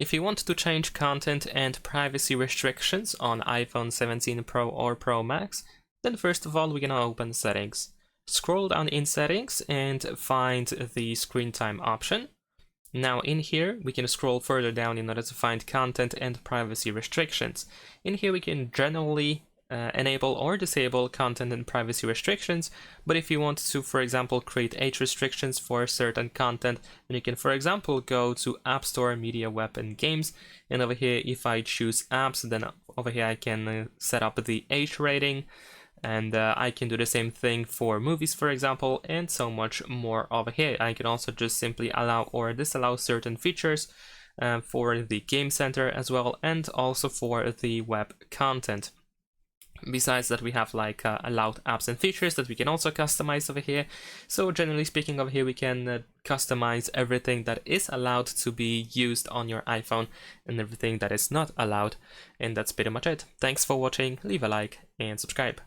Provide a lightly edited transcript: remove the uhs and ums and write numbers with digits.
If you want to change content and privacy restrictions on iPhone 17 Pro or Pro Max, then first of all we're gonna open Settings. Scroll down in Settings and find the Screen Time option. Now in here, we can scroll further down in order to find Content and Privacy Restrictions. In here we can generally enable or disable content and privacy restrictions, but if you want to, for example, create age restrictions for certain content, then you can, for example, go to App Store, Media, Web, and Games, and over here, if I choose apps, then over here I can set up the age rating, and I can do the same thing for movies, for example, and so much more over here. I can also just simply allow or disallow certain features for the Game Center as well, and also for the web content. Besides that, we have like allowed apps and features that we can also customize over here. So generally speaking, over here we can customize everything that is allowed to be used on your iPhone and everything that is not allowed. And that's pretty much it. Thanks for watching, leave a like and subscribe.